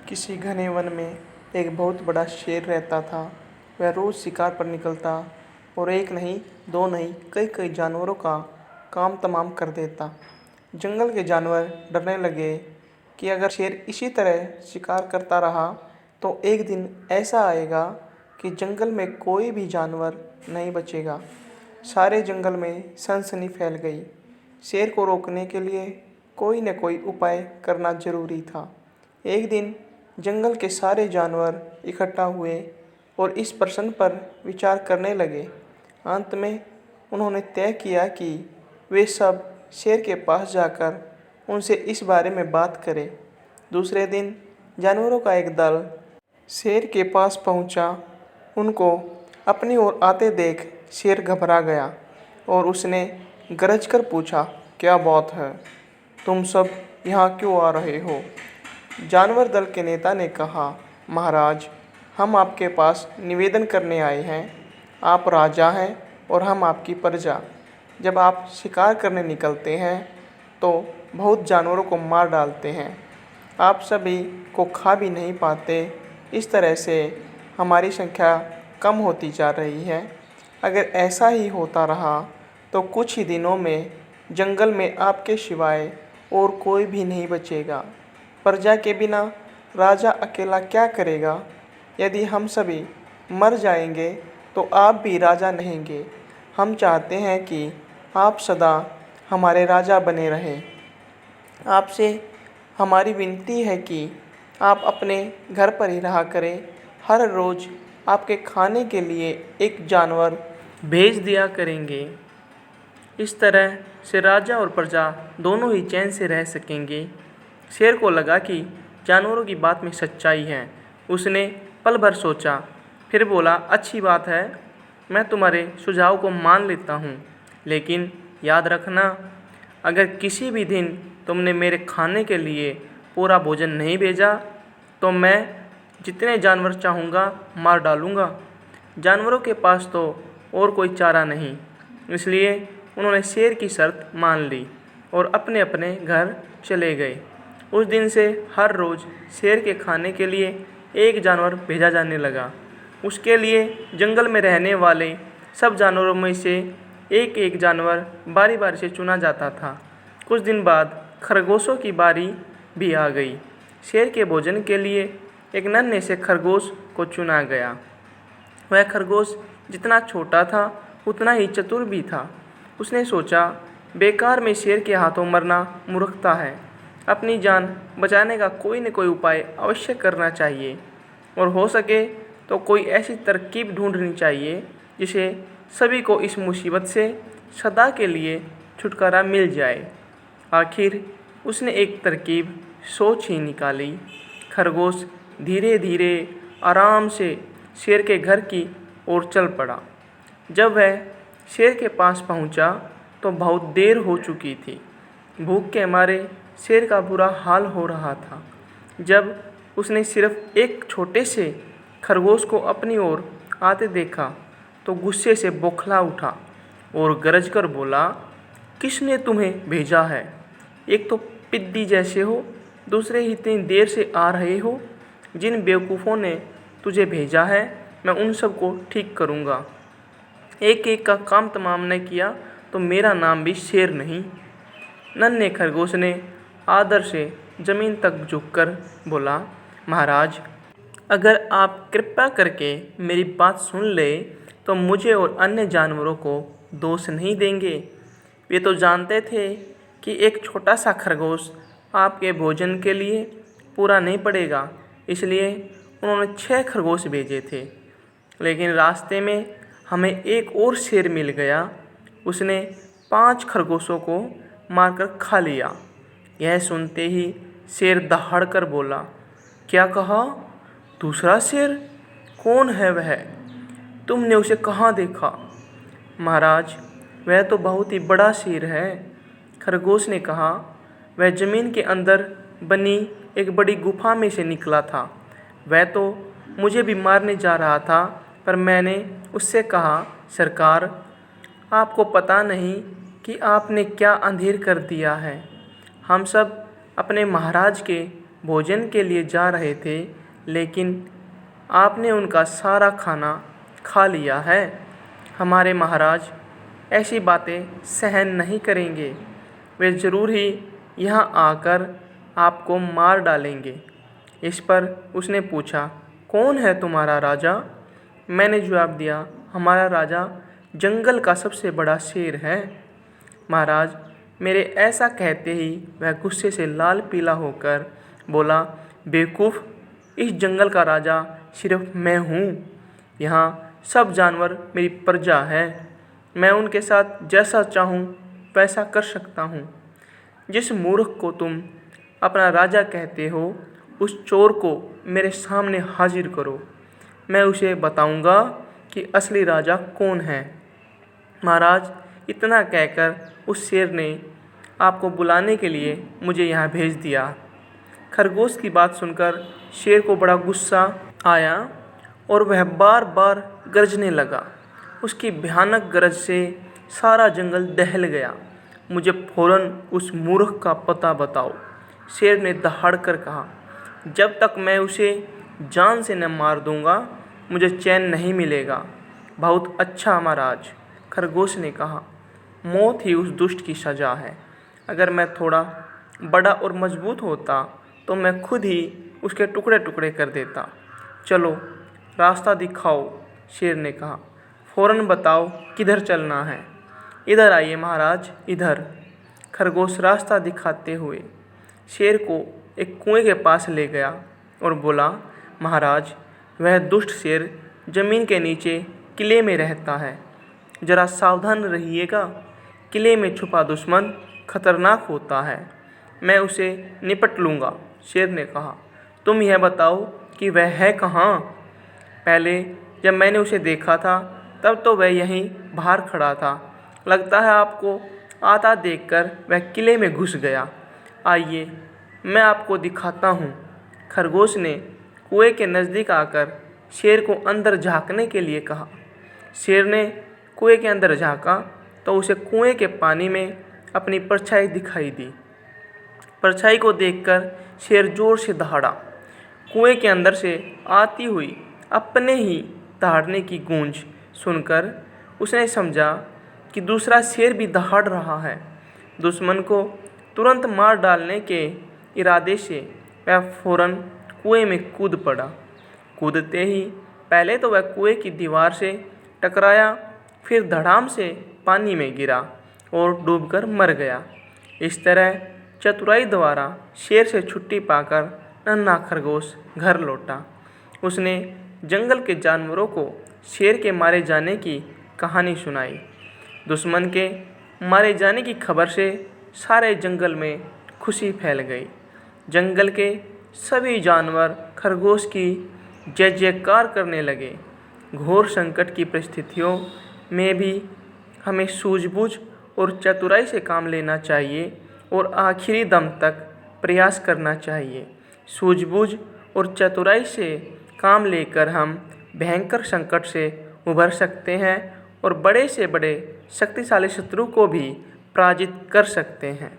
किसी घने वन में एक बहुत बड़ा शेर रहता था। वह रोज शिकार पर निकलता और एक नहीं, दो नहीं, कई कई जानवरों का काम तमाम कर देता। जंगल के जानवर डरने लगे कि अगर शेर इसी तरह शिकार करता रहा तो एक दिन ऐसा आएगा कि जंगल में कोई भी जानवर नहीं बचेगा। सारे जंगल में सनसनी फैल गई। शेर को रोकने के लिए कोई न कोई उपाय करना जरूरी था। एक दिन जंगल के सारे जानवर इकट्ठा हुए और इस प्रश्न पर विचार करने लगे। अंत में उन्होंने तय किया कि वे सब शेर के पास जाकर उनसे इस बारे में बात करें। दूसरे दिन जानवरों का एक दल शेर के पास पहुंचा। उनको अपनी ओर आते देख शेर घबरा गया और उसने गरज कर पूछा, क्या बात है? तुम सब यहाँ क्यों आ रहे हो? जानवर दल के नेता ने कहा, महाराज, हम आपके पास निवेदन करने आए हैं। आप राजा हैं और हम आपकी प्रजा। जब आप शिकार करने निकलते हैं तो बहुत जानवरों को मार डालते हैं। आप सभी को खा भी नहीं पाते। इस तरह से हमारी संख्या कम होती जा रही है। अगर ऐसा ही होता रहा तो कुछ ही दिनों में जंगल में आपके सिवाय और कोई भी नहीं बचेगा। प्रजा के बिना राजा अकेला क्या करेगा? यदि हम सभी मर जाएंगे तो आप भी राजा रहेंगे। हम चाहते हैं कि आप सदा हमारे राजा बने रहें। आपसे हमारी विनती है कि आप अपने घर पर ही रहा करें। हर रोज़ आपके खाने के लिए एक जानवर भेज दिया करेंगे। इस तरह से राजा और प्रजा दोनों ही चैन से रह सकेंगे। शेर को लगा कि जानवरों की बात में सच्चाई है। उसने पल भर सोचा, फिर बोला, अच्छी बात है, मैं तुम्हारे सुझाव को मान लेता हूँ, लेकिन याद रखना, अगर किसी भी दिन तुमने मेरे खाने के लिए पूरा भोजन नहीं भेजा तो मैं जितने जानवर चाहूँगा मार डालूँगा। जानवरों के पास तो और कोई चारा नहीं, इसलिए उन्होंने शेर की शर्त मान ली और अपने अपने घर चले गए। उस दिन से हर रोज़ शेर के खाने के लिए एक जानवर भेजा जाने लगा। उसके लिए जंगल में रहने वाले सब जानवरों में से एक एक जानवर बारी बारी से चुना जाता था। कुछ दिन बाद खरगोशों की बारी भी आ गई। शेर के भोजन के लिए एक नन्हे से खरगोश को चुना गया। वह खरगोश जितना छोटा था उतना ही चतुर भी था। उसने सोचा, बेकार में शेर के हाथों मरना मूर्खता है। अपनी जान बचाने का कोई न कोई उपाय अवश्य करना चाहिए और हो सके तो कोई ऐसी तरकीब ढूंढनी चाहिए जिसे सभी को इस मुसीबत से सदा के लिए छुटकारा मिल जाए। आखिर उसने एक तरकीब सोच ही निकाली। खरगोश धीरे धीरे आराम से शेर के घर की ओर चल पड़ा। जब वह शेर के पास पहुंचा तो बहुत देर हो चुकी थी। भूख के मारे शेर का बुरा हाल हो रहा था। जब उसने सिर्फ एक छोटे से खरगोश को अपनी ओर आते देखा तो गुस्से से बौखला उठा और गरज कर बोला, किसने तुम्हें भेजा है? एक तो पिद्दी जैसे हो, दूसरे ही इतनी देर से आ रहे हो। जिन बेवकूफ़ों ने तुझे भेजा है मैं उन सब को ठीक करूँगा। एक एक का काम तमाम न किया तो मेरा नाम भी शेर नहीं। नन्हे खरगोश ने आदर से ज़मीन तक झुककर बोला, महाराज, अगर आप कृपया करके मेरी बात सुन ले तो मुझे और अन्य जानवरों को दोष नहीं देंगे। वे तो जानते थे कि एक छोटा सा खरगोश आपके भोजन के लिए पूरा नहीं पड़ेगा, इसलिए उन्होंने 6 खरगोश भेजे थे। लेकिन रास्ते में हमें एक और शेर मिल गया। उसने 5 खरगोशों को मारकर खा लिया। यह सुनते ही शेर दहाड़ कर बोला, क्या कहा? दूसरा शेर? कौन है वह? तुमने उसे कहाँ देखा? महाराज, वह तो बहुत ही बड़ा शेर है। खरगोश ने कहा, वह ज़मीन के अंदर बनी एक बड़ी गुफा में से निकला था। वह तो मुझे भी मारने जा रहा था, पर मैंने उससे कहा, सरकार, आपको पता नहीं कि आपने क्या अंधेर कर दिया है। हम सब अपने महाराज के भोजन के लिए जा रहे थे, लेकिन आपने उनका सारा खाना खा लिया है। हमारे महाराज ऐसी बातें सहन नहीं करेंगे। वे ज़रूर ही यहाँ आकर आपको मार डालेंगे। इस पर उसने पूछा, कौन है तुम्हारा राजा? मैंने जवाब दिया, हमारा राजा जंगल का सबसे बड़ा शेर है। महाराज मेरे ऐसा कहते ही वह गुस्से से लाल पीला होकर बोला, बेवकूफ़, इस जंगल का राजा सिर्फ मैं हूँ। यहाँ सब जानवर मेरी प्रजा है। मैं उनके साथ जैसा चाहूँ वैसा कर सकता हूँ। जिस मूर्ख को तुम अपना राजा कहते हो, उस चोर को मेरे सामने हाजिर करो। मैं उसे बताऊँगा कि असली राजा कौन है। महाराज इतना कहकर उस शेर ने आपको बुलाने के लिए मुझे यहाँ भेज दिया। खरगोश की बात सुनकर शेर को बड़ा गुस्सा आया और वह बार बार गरजने लगा। उसकी भयानक गरज से सारा जंगल दहल गया। मुझे फौरन उस मूर्ख का पता बताओ, शेर ने दहाड़ कर कहा। जब तक मैं उसे जान से न मार दूंगा, मुझे चैन नहीं मिलेगा। बहुत अच्छा महाराज, खरगोश ने कहा, मौत ही उस दुष्ट की सज़ा है। अगर मैं थोड़ा बड़ा और मजबूत होता तो मैं खुद ही उसके टुकड़े टुकड़े कर देता। चलो रास्ता दिखाओ, शेर ने कहा। फ़ौरन बताओ किधर चलना है। इधर आइए महाराज, इधर। खरगोश रास्ता दिखाते हुए शेर को एक कुएं के पास ले गया और बोला, महाराज वह दुष्ट शेर ज़मीन के नीचे किले में रहता है। ज़रा सावधान रहिएगा। किले में छुपा दुश्मन खतरनाक होता है। मैं उसे निपट लूँगा, शेर ने कहा। तुम यह बताओ कि वह है कहाँ? पहले जब मैंने उसे देखा था तब तो वह यहीं बाहर खड़ा था। लगता है आपको आता देखकर वह किले में घुस गया। आइए मैं आपको दिखाता हूँ। खरगोश ने कुएं के नज़दीक आकर शेर को अंदर झांकने के लिए कहा। शेर ने कुएं के अंदर झांका तो उसे कुएं के पानी में अपनी परछाई दिखाई दी। परछाई को देखकर शेर जोर से दहाड़ा। कुएं के अंदर से आती हुई अपने ही दहाड़ने की गूंज सुनकर उसने समझा कि दूसरा शेर भी दहाड़ रहा है। दुश्मन को तुरंत मार डालने के इरादे से वह फौरन कुएं में कूद पड़ा। कूदते ही पहले तो वह कुएं की दीवार से टकराया, फिर धड़ाम से पानी में गिरा और डूबकर मर गया। इस तरह चतुराई द्वारा शेर से छुट्टी पाकर नन्हा खरगोश घर लौटा। उसने जंगल के जानवरों को शेर के मारे जाने की कहानी सुनाई। दुश्मन के मारे जाने की खबर से सारे जंगल में खुशी फैल गई। जंगल के सभी जानवर खरगोश की जय जयकार करने लगे। घोर संकट की परिस्थितियों में भी हमें सूझबूझ और चतुराई से काम लेना चाहिए और आखिरी दम तक प्रयास करना चाहिए। सूझबूझ और चतुराई से काम लेकर हम भयंकर संकट से उभर सकते हैं और बड़े से बड़े शक्तिशाली शत्रु को भी पराजित कर सकते हैं।